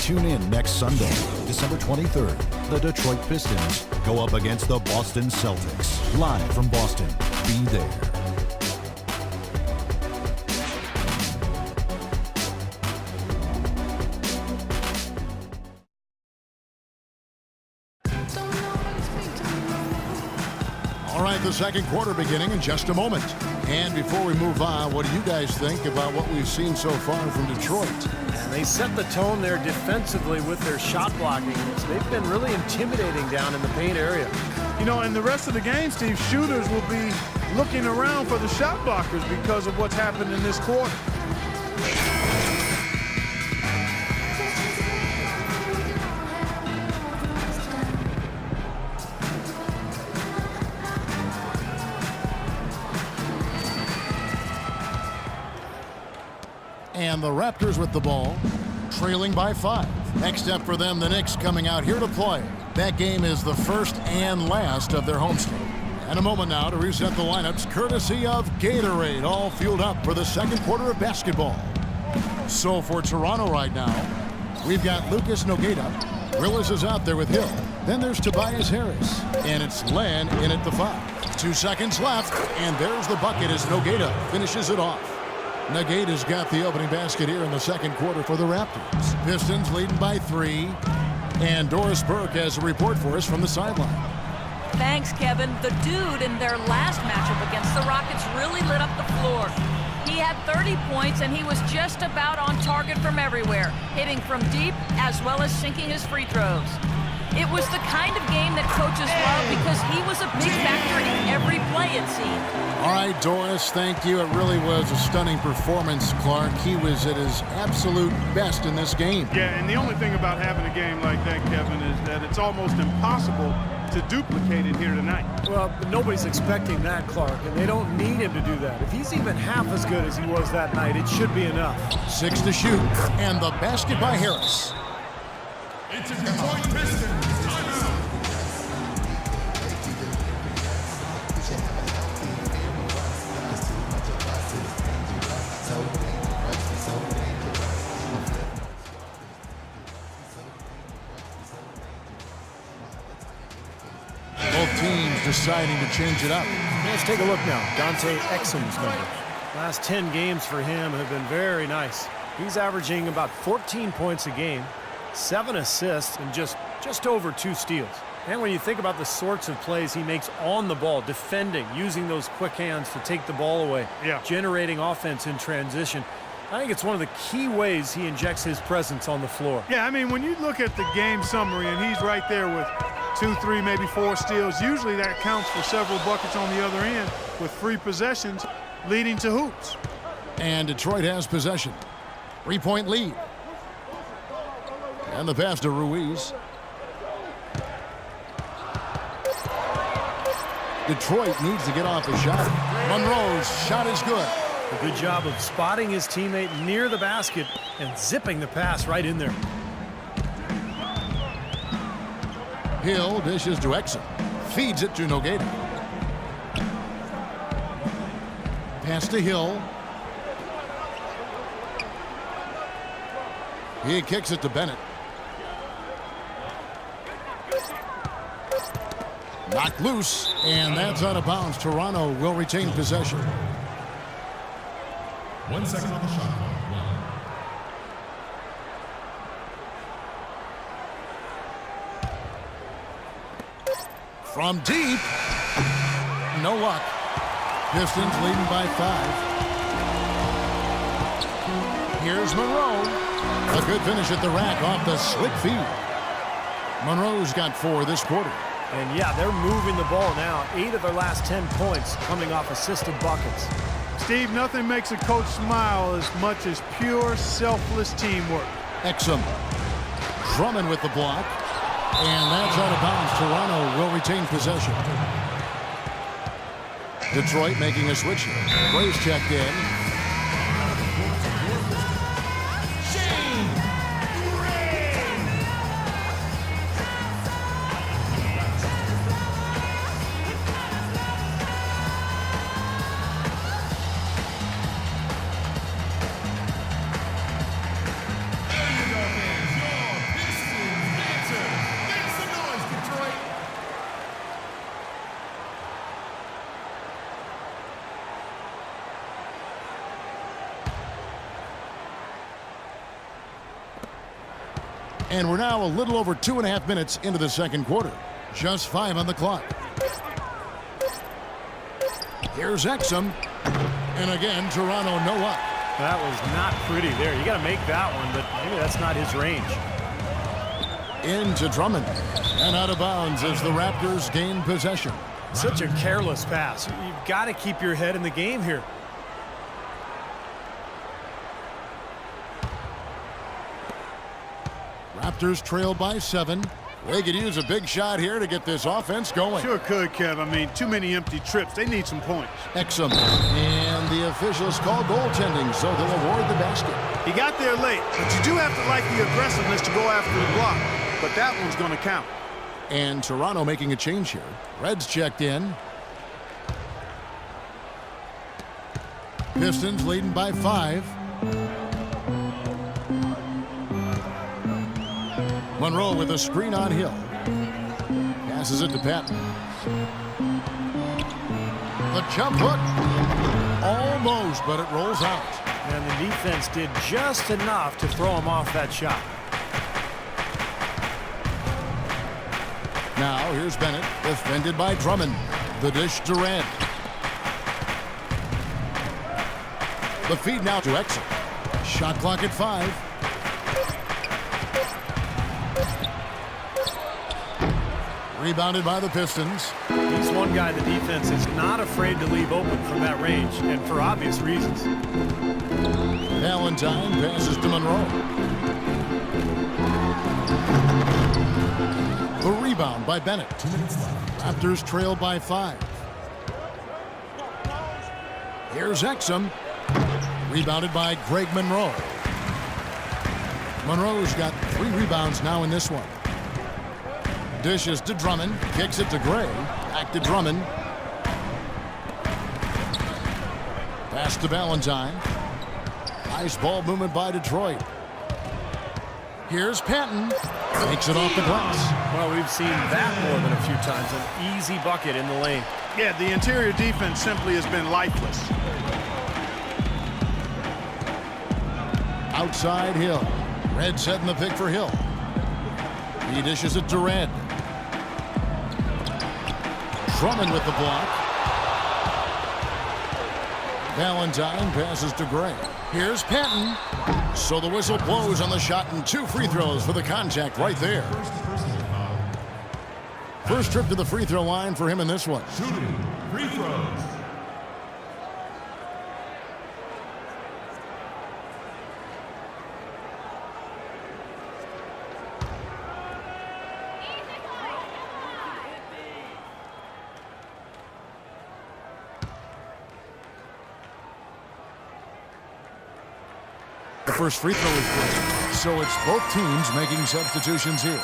Tune in next Sunday, December 23rd. The Detroit Pistons go up against the Boston Celtics. Live from Boston. Be there. All right, the second quarter beginning in just a moment. And before we move on, what do you guys think about what we've seen so far from Detroit? And they set the tone there defensively with their shot blocking. They've been really intimidating down in the paint area. You know, in the rest of the game, Steve, shooters will be looking around for the shot blockers because of what's happened in this quarter. And the Raptors with the ball, trailing by 5. Next up for them, the Knicks coming out here to play. That game is the first and last of their homestand. And a moment now to reset the lineups, courtesy of Gatorade, all fueled up for the second quarter of basketball. So for Toronto right now, we've got Lucas Nogueira. Willis is out there with Hill. Then there's Tobias Harris. And it's Len in at the 5. 2 seconds left, and there's the bucket as Nogueira finishes it off. Nogueira's got the opening basket here in the second quarter for the Raptors. Pistons leading by 3. And Doris Burke has a report for us from the sideline. Thanks, Kevin. The dude in their last matchup against the Rockets really lit up the floor. He had 30 points, and he was just about on target from everywhere, hitting from deep as well as sinking his free throws. It was the kind of game that coaches love because he was a big factor in every play, it seemed. All right, Doris, thank you. It really was a stunning performance, Clark. He was at his absolute best in this game. Yeah, and the only thing about having a game like that, Kevin, is that it's almost impossible to duplicate it here tonight. Well, nobody's expecting that, Clark, and they don't need him to do that. If he's even half as good as he was that night, it should be enough. 6 to shoot, and the basket by Harris. It's a Detroit Pistons timeout. Both teams deciding to change it up. Let's take a look now. Dante Exum's numbers. Last 10 games for him have been very nice. He's averaging about 14 points a game, 7 assists, and just over 2 steals. And when you think about the sorts of plays he makes on the ball, defending, using those quick hands to take the ball away, generating offense in transition, I think it's one of the key ways he injects his presence on the floor. Yeah, I mean, when you look at the game summary and he's right there with 2, 3, maybe 4 steals, usually that counts for several buckets on the other end with 3 possessions leading to hoops. And Detroit has possession. 3-point lead. And the pass to Ruiz. Detroit needs to get off a shot. Monroe's shot is good. A good job of spotting his teammate near the basket and zipping the pass right in there. Hill dishes to Exum. Feeds it to Nogueira. Pass to Hill. He kicks it to Bennett. Knocked loose, and that's out of bounds. Toronto will retain possession. 1 second on the shot clock. From deep, no luck. Pistons leading by 5. Here's Monroe. A good finish at the rack off the slick feed. Monroe's got 4 this quarter. And yeah, they're moving the ball now. 8 of their last 10 points coming off assisted buckets. Steve, nothing makes a coach smile as much as pure, selfless teamwork. Exum. Drummond with the block. And that's out of bounds. Toronto will retain possession. Detroit making a switch here. Graves checked in. And we're now a little over 2.5 minutes into the second quarter. Just 5 on the clock. Here's Exum. And again, Toronto no up. That was not pretty there. You got to make that one, but maybe that's not his range. Into Drummond. And out of bounds as the Raptors gain possession. Such a careless pass. You've got to keep your head in the game here. Raptors trail by 7. They could use a big shot here to get this offense going. Sure could, Kev. I mean, too many empty trips. They need some points. Exum. And the officials call goaltending, so they'll award the basket. He got there late, but you do have to like the aggressiveness to go after the block. But that one's going to count. And Toronto making a change here. Reds checked in. Pistons leading by 5. Monroe with a screen on Hill. Passes it to Patton. The jump hook. Almost, but it rolls out. And the defense did just enough to throw him off that shot. Now here's Bennett, defended by Drummond. The dish to Red. The feed now to Exum. Shot clock at 5. Rebounded by the Pistons. He's one guy the defense is not afraid to leave open from that range, and for obvious reasons. Valentine passes to Monroe. The rebound by Bennett. Raptors trail by 5. Here's Exum. Rebounded by Greg Monroe. Monroe's got 3 rebounds now in this one. Dishes to Drummond. Kicks it to Gray. Back to Drummond. Pass to Valentine. Nice ball movement by Detroit. Here's Patton. Takes it off the glass. Well, we've seen that more than a few times. An easy bucket in the lane. Yeah, the interior defense simply has been lifeless. Outside Hill. Red setting the pick for Hill. He dishes it to Red. Drummond with the block. Valentine passes to Gray. Here's Patton. So the whistle blows on the shot and 2 free throws for the contact right there. First trip to the free throw line for him in this one. Shooting free throws. The first free throw is good. So it's both teams making substitutions here.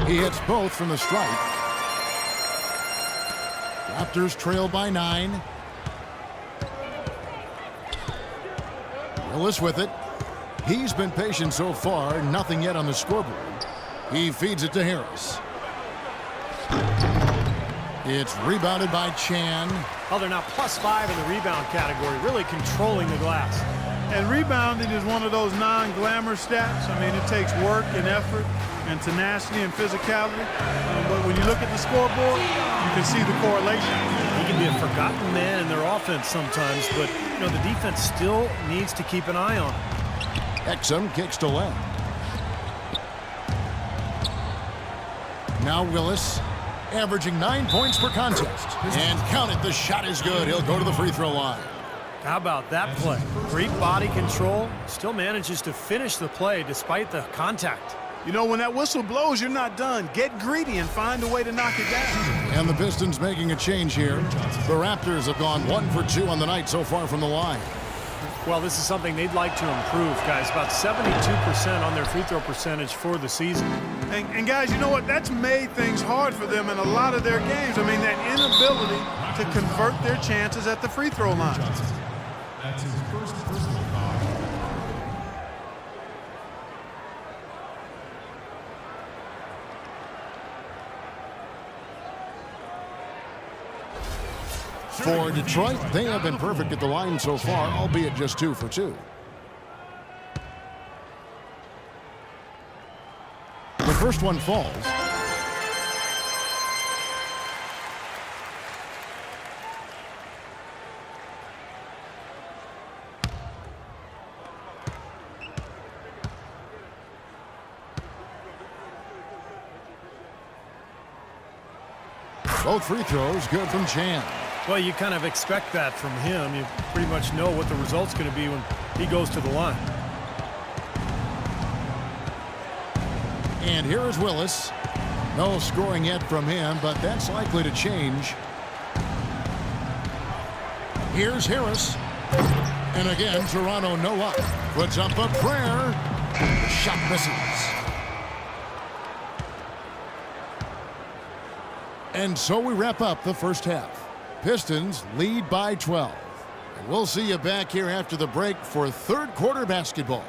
He hits both from the stripe. Raptors trail by 9. Willis with it. He's been patient so far. Nothing yet on the scoreboard. He feeds it to Harris. It's rebounded by Chan. Oh, they're now +5 in the rebound category, really controlling the glass. And rebounding is one of those non-glamour stats. I mean, it takes work and effort and tenacity and physicality. But when you look at the scoreboard, you can see the correlation. He can be a forgotten man in their offense sometimes, but you know the defense still needs to keep an eye on him. Exum kicks to left. Now Willis, averaging 9 points per contest. And count it, the shot is good. He'll go to the free throw line. How about that play? Great body control, still manages to finish the play despite the contact. You know, when that whistle blows, you're not done. Get greedy and find a way to knock it down. And the Pistons making a change here. The Raptors have gone 1 for 2 on the night so far from the line. Well, this is something they'd like to improve, guys. About 72% on their free throw percentage for the season. And guys, you know what? That's made things hard for them in a lot of their games. I mean, that inability to convert their chances at the free throw line. That's his first personal foul. For Detroit, they have been perfect at the line so far, albeit just 2 for 2. The first one falls. Both free throws good from Chan. Well, you kind of expect that from him. You pretty much know what the result's going to be when he goes to the line. And here is Willis. No scoring yet from him, but that's likely to change. Here's Harris. And again, Toronto no up. Puts up a prayer. The shot misses. And so we wrap up the first half. Pistons lead by 12. And we'll see you back here after the break for third quarter basketball.